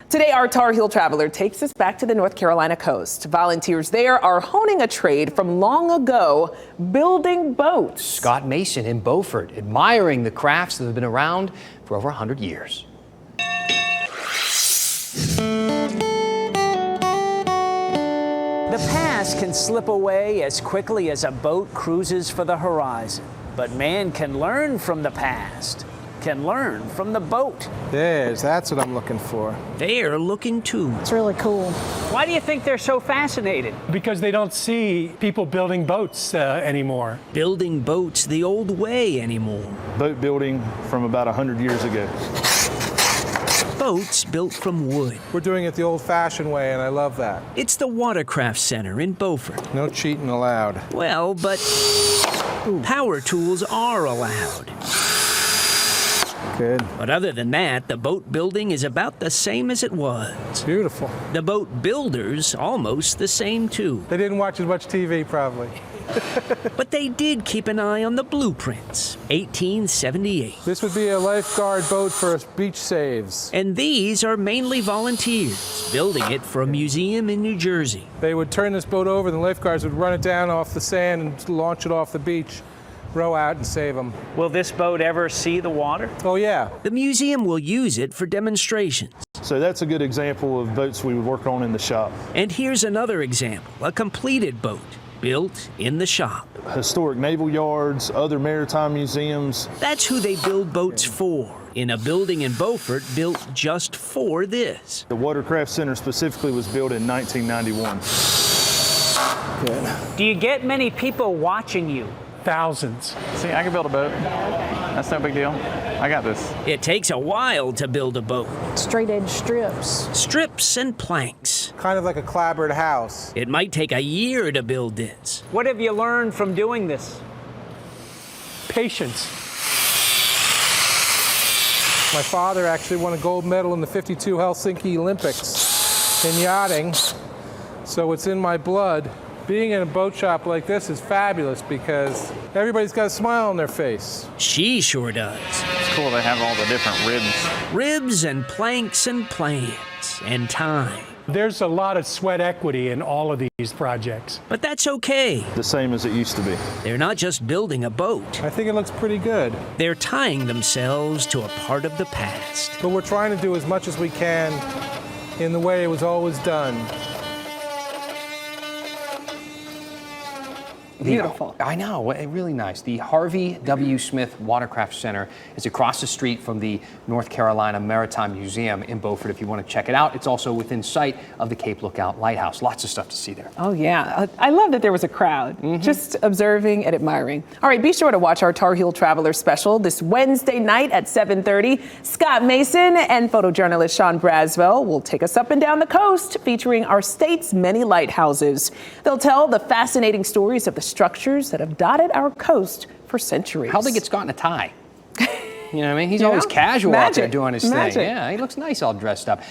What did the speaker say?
Today, our Tar Heel traveler takes us back to the North Carolina coast. Volunteers there are honing a trade from long ago, building boats. Scott Mason in Beaufort, admiring the crafts that have been around for over 100 years. The past can slip away as quickly as a boat cruises for the horizon. But man can learn from the past, can learn from the boat. That's what I'm looking for. They're looking too. It's really cool. Why do you think they're so fascinated? Because they don't see people building boats anymore. Building boats the old way anymore. Boat building from about 100 years ago. Boats built from wood. We're doing it the old-fashioned way, and I love that. It's the Watercraft Center in Beaufort. No cheating allowed. Well, but power tools are allowed. Good. But other than that, the boat building is about the same as it was. It's beautiful. The boat builders almost the same too. They didn't watch as much TV, probably. But they did keep an eye on the blueprints. 1878. This would be a lifeguard boat for beach saves. And these are mainly volunteers, building it for a museum in New Jersey. They would turn this boat over, and the lifeguards would run it down off the sand and launch it off the beach, row out and save them. Will this boat ever see the water? Oh, yeah. The museum will use it for demonstrations. So that's a good example of boats we would work on in the shop. And here's another example, a completed boat built in the shop. Historic naval yards, other maritime museums. That's who they build boats for, in a building in Beaufort built just for this. The Watercraft Center specifically was built in 1991. Good. Do you get many people watching you? Thousands. See, I can build a boat. That's no big deal. I got this. It takes a while to build a boat. Straight edge strips. Strips and planks. Kind of like a clapboard house. It might take a year to build this. What have you learned from doing this? Patience. My father actually won a gold medal in the '52 Helsinki Olympics in yachting, so it's in my blood. Being in a boat shop like this is fabulous because everybody's got a smile on their face. She sure does. It's cool they have all the different ribs. Ribs and planks and plans and time. There's a lot of sweat equity in all of these projects. But that's okay. The same as it used to be. They're not just building a boat. I think it looks pretty good. They're tying themselves to a part of the past. But we're trying to do as much as we can in the way it was always done. Beautiful. I know, really nice. The Harvey W. Smith Watercraft Center is across the street from the North Carolina Maritime Museum in Beaufort. If you want to check it out, it's also within sight of the Cape Lookout Lighthouse. Lots of stuff to see there. Oh, yeah. I love that there was a crowd just observing and admiring. All right, be sure to watch our Tar Heel Traveler special this Wednesday night at 7:30. Scott Mason and photojournalist Sean Braswell will take us up and down the coast, featuring our state's many lighthouses. They'll tell the fascinating stories of the structures that have dotted our coast for centuries. How'd they get Scott in a tie? You know what I mean? He's always casual out there doing his thing. Yeah, he looks nice all dressed up.